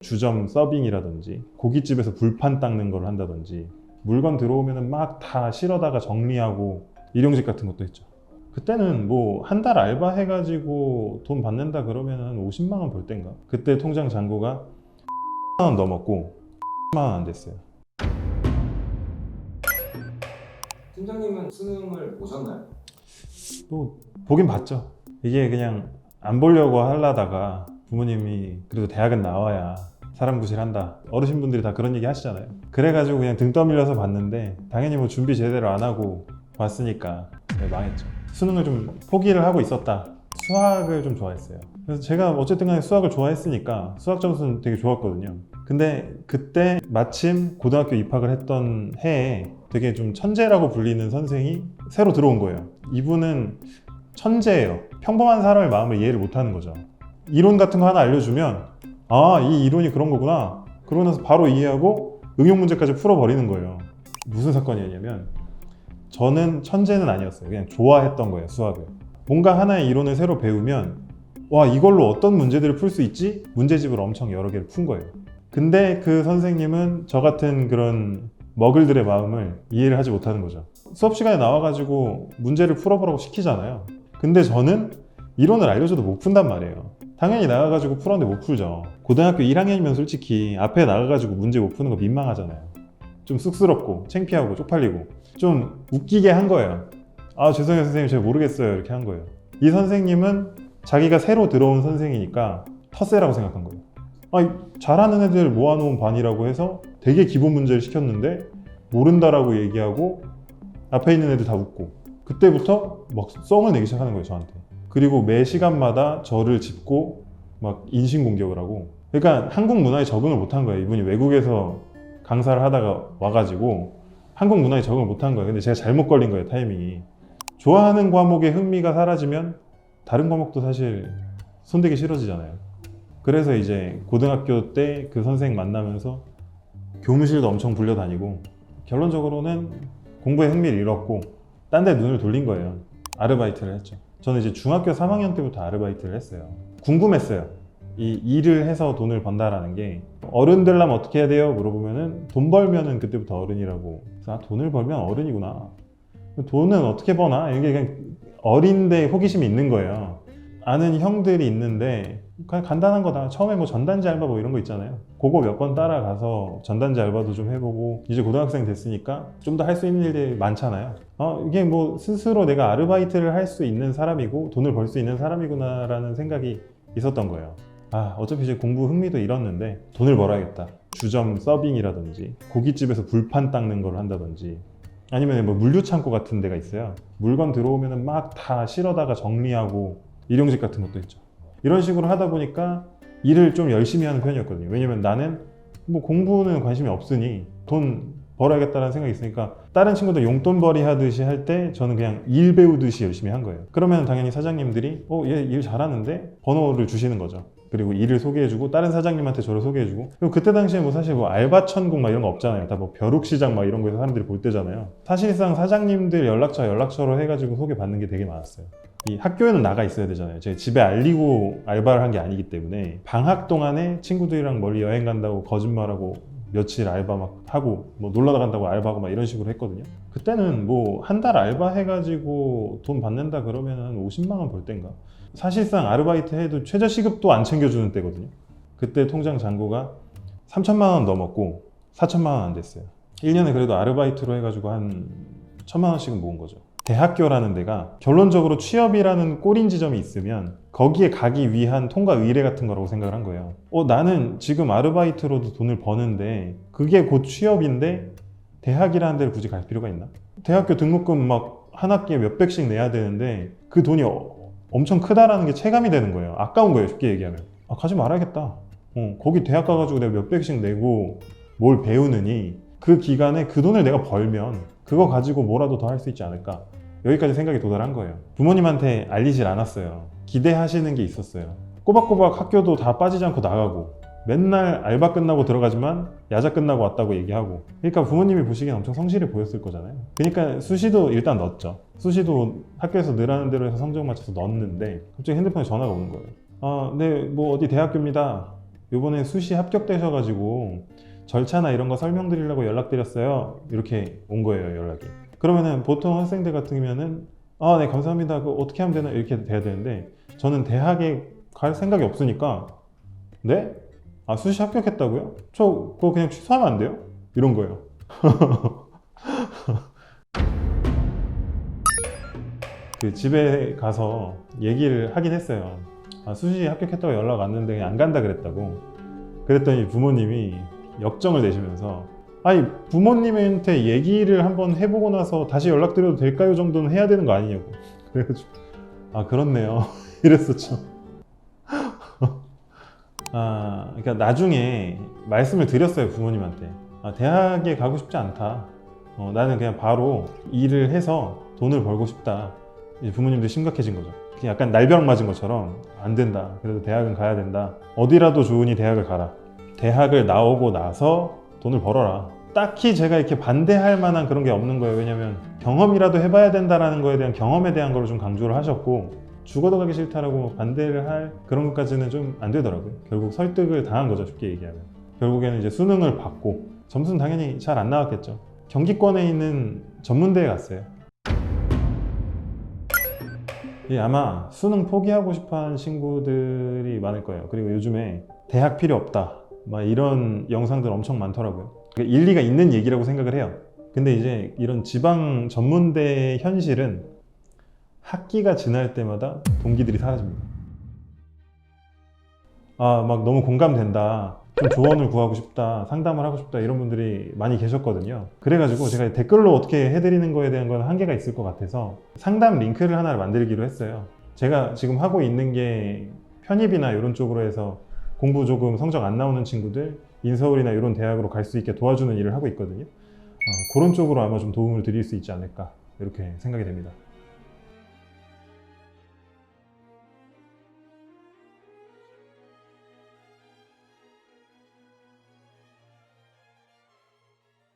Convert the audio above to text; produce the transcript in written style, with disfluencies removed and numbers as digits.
주점 서빙이라든지 고깃집에서 불판 닦는 걸 한다든지 물건 들어오면은 막 다 실어다가 정리하고 일용직 같은 것도 했죠. 그때는 뭐 한 달 알바 해가지고 돈 받는다 그러면은 50만 원 벌 때인가? 그때 통장 잔고가 10만 원 넘었고 10만 원 안 됐어요. 팀장님은 수능을 보셨나요? 또 보긴 봤죠. 이게 그냥 안 보려고 하려다가 부모님이 그래도 대학은 나와야 사람 구실한다. 어르신분들이 다 그런 얘기 하시잖아요. 그래가지고 그냥 등 떠밀려서 봤는데 당연히 뭐 준비 제대로 안 하고 봤으니까 망했죠. 수능을 좀 포기를 하고 있었다. 수학을 좀 좋아했어요. 그래서 제가 어쨌든 간에 수학을 좋아했으니까 수학 점수는 되게 좋았거든요. 근데 그때 마침 고등학교 입학을 했던 해에 되게 좀 천재라고 불리는 선생이 새로 들어온 거예요. 이분은 천재예요. 평범한 사람의 마음을 이해를 못하는 거죠. 이론 같은 거 하나 알려주면 아, 이 이론이 그런 거구나. 그러고 나서 바로 이해하고 응용 문제까지 풀어버리는 거예요. 무슨 사건이었냐면 저는 천재는 아니었어요. 그냥 좋아했던 거예요, 수학을. 뭔가 하나의 이론을 새로 배우면 와, 이걸로 어떤 문제들을 풀 수 있지? 문제집을 엄청 여러 개를 푼 거예요. 근데 그 선생님은 저 같은 그런 머글들의 마음을 이해를 하지 못하는 거죠. 수업 시간에 나와가지고 문제를 풀어보라고 시키잖아요. 근데 저는 이론을 알려줘도 못 푼단 말이에요. 당연히 나가가지고 풀었는데 못 풀죠. 고등학교 1학년이면 솔직히 앞에 나가가지고 문제 못 푸는 거 민망하잖아요. 좀 쑥스럽고 창피하고 쪽팔리고 좀 웃기게 한 거예요. 아, 죄송해요 선생님, 제가 모르겠어요, 이렇게 한 거예요. 이 선생님은 자기가 새로 들어온 선생이니까 텃세라고 생각한 거예요. 아, 잘하는 애들 모아놓은 반이라고 해서 되게 기본 문제를 시켰는데 모른다라고 얘기하고 앞에 있는 애들 다 웃고, 그때부터 막 썽을 내기 시작하는 거예요, 저한테. 그리고 매 시간마다 저를 짚고 막 인신공격을 하고. 그러니까 한국 문화에 적응을 못한 거예요. 이분이 외국에서 강사를 하다가 와가지고 한국 문화에 적응을 못한 거예요. 근데 제가 잘못 걸린 거예요, 타이밍이. 좋아하는 과목에 흥미가 사라지면 다른 과목도 사실 손대기 싫어지잖아요. 그래서 이제 고등학교 때 그 선생 만나면서 교무실도 엄청 불려다니고 결론적으로는 공부에 흥미를 잃었고 딴 데 눈을 돌린 거예요. 아르바이트를 했죠. 저는 이제 중학교 3학년 때부터 아르바이트를 했어요. 궁금했어요. 이 일을 해서 돈을 번다라는 게. 어른 되려면 어떻게 해야 돼요? 물어보면은 돈 벌면은 그때부터 어른이라고. 그래서 아, 돈을 벌면 어른이구나. 돈은 어떻게 버나? 이게 그냥 어린데 호기심이 있는 거예요. 아는 형들이 있는데 그냥 간단한 거다. 처음에 뭐 전단지 알바 뭐 이런 거 있잖아요. 그거 몇 번 따라가서 전단지 알바도 좀 해보고 이제 고등학생 됐으니까 좀 더 할 수 있는 일들이 많잖아요. 이게 뭐 스스로 내가 아르바이트를 할 수 있는 사람이고 돈을 벌 수 있는 사람이구나 라는 생각이 있었던 거예요. 아, 어차피 이제 공부 흥미도 잃었는데 돈을 벌어야겠다. 주점 서빙이라든지 고깃집에서 불판 닦는 걸 한다든지 아니면 뭐 물류창고 같은 데가 있어요. 물건 들어오면은 막 다 실어다가 정리하고 일용직 같은 것도 있죠. 이런 식으로 하다 보니까 일을 좀 열심히 하는 편이었거든요. 왜냐면 나는 뭐 공부는 관심이 없으니 돈 벌어야겠다는 생각이 있으니까 다른 친구들 용돈벌이 하듯이 할 때 저는 그냥 일 배우듯이 열심히 한 거예요. 그러면 당연히 사장님들이 얘 일 잘하는데 번호를 주시는 거죠. 그리고 일을 소개해주고 다른 사장님한테 저를 소개해주고. 그리고 그때 당시에 뭐 사실 뭐 알바 천국 막 이런 거 없잖아요. 다 뭐 벼룩시장 막 이런 거에서 사람들이 볼 때잖아요. 사실상 사장님들 연락처로 해가지고 소개받는 게 되게 많았어요. 이 학교에는 나가 있어야 되잖아요. 제가 집에 알리고 알바를 한 게 아니기 때문에 방학 동안에 친구들이랑 멀리 여행 간다고 거짓말하고 며칠 알바 막 하고 뭐 놀러 나간다고 알바하고 막 이런 식으로 했거든요. 그때는 뭐 한 달 알바 해가지고 돈 받는다 그러면은 50만 원 벌 때인가? 사실상 아르바이트 해도 최저시급도 안 챙겨주는 때거든요. 그때 통장 잔고가 3천만 원 넘었고 4천만 원 안 됐어요. 1년에 그래도 아르바이트로 해가지고 한 1천만 원씩은 모은 거죠. 대학교라는 데가 결론적으로 취업이라는 꼬린 지점이 있으면 거기에 가기 위한 통과 의례 같은 거라고 생각을 한 거예요. 나는 지금 아르바이트로도 돈을 버는데 그게 곧 취업인데 대학이라는 데를 굳이 갈 필요가 있나? 대학교 등록금 막 한 학기에 몇백씩 내야 되는데 그 돈이 엄청 크다라는 게 체감이 되는 거예요. 아까운 거예요, 쉽게 얘기하면. 가지 말아야겠다. 거기 대학 가가지고 내가 몇백씩 내고 뭘 배우느니 그 기간에 그 돈을 내가 벌면 그거 가지고 뭐라도 더 할 수 있지 않을까. 여기까지 생각이 도달한 거예요. 부모님한테 알리질 않았어요. 기대하시는 게 있었어요. 꼬박꼬박 학교도 다 빠지지 않고 나가고 맨날 알바 끝나고 들어가지만 야자 끝나고 왔다고 얘기하고. 그러니까 부모님이 보시기엔 엄청 성실해 보였을 거잖아요. 그러니까 수시도 일단 넣었죠. 수시도 학교에서 늘하는 대로 해서 성적 맞춰서 넣었는데 갑자기 핸드폰에 전화가 오는 거예요. 네, 뭐 어디 대학교입니다. 요번에 수시 합격되셔가지고 절차나 이런 거 설명드리려고 연락드렸어요. 이렇게 온 거예요, 연락이. 그러면은 보통 학생들 같으면은 아, 네, 감사합니다. 그 어떻게 하면 되나 이렇게 돼야 되는데 저는 대학에 갈 생각이 없으니까 네? 아, 수시 합격했다고요? 저 그거 그냥 취소하면 안 돼요? 이런 거예요. 그 집에 가서 얘기를 하긴 했어요. 아, 수시 합격했다고 연락 왔는데 그냥 안 간다 그랬다고. 그랬더니 부모님이 역정을 내시면서 아니, 부모님한테 얘기를 한번 해보고 나서 다시 연락드려도 될까요 정도는 해야 되는 거 아니냐고. 그래가지고 아, 그렇네요. 이랬었죠. 아, 그러니까 나중에 말씀을 드렸어요, 부모님한테. 아, 대학에 가고 싶지 않다. 나는 그냥 바로 일을 해서 돈을 벌고 싶다. 이제 부모님도 심각해진 거죠. 그냥 약간 날벼락 맞은 것처럼 안 된다. 그래도 대학은 가야 된다. 어디라도 좋으니 대학을 가라. 대학을 나오고 나서 돈을 벌어라. 딱히 제가 이렇게 반대할 만한 그런 게 없는 거예요. 왜냐면 경험이라도 해봐야 된다라는 거에 대한 경험에 대한 걸 좀 강조를 하셨고, 죽어도 가기 싫다라고 반대를 할 그런 것까지는 좀 안 되더라고요. 결국 설득을 당한 거죠, 쉽게 얘기하면. 결국에는 이제 수능을 받고 점수는 당연히 잘 안 나왔겠죠. 경기권에 있는 전문대에 갔어요. 아마 수능 포기하고 싶어하는 친구들이 많을 거예요. 그리고 요즘에 대학 필요 없다, 막 이런 영상들 엄청 많더라고요. 일리가 있는 얘기라고 생각을 해요. 근데 이제 이런 지방 전문대의 현실은 학기가 지날 때마다 동기들이 사라집니다. 아, 막 너무 공감된다, 좀 조언을 구하고 싶다, 상담을 하고 싶다, 이런 분들이 많이 계셨거든요. 그래가지고 제가 댓글로 어떻게 해드리는 거에 대한 건 한계가 있을 것 같아서 상담 링크를 하나를 만들기로 했어요. 제가 지금 하고 있는 게 편입이나 이런 쪽으로 해서 공부 조금 성적 안 나오는 친구들 인서울이나 이런 대학으로 갈 수 있게 도와주는 일을 하고 있거든요. 그런 쪽으로 아마 좀 도움을 드릴 수 있지 않을까, 이렇게 생각이 됩니다.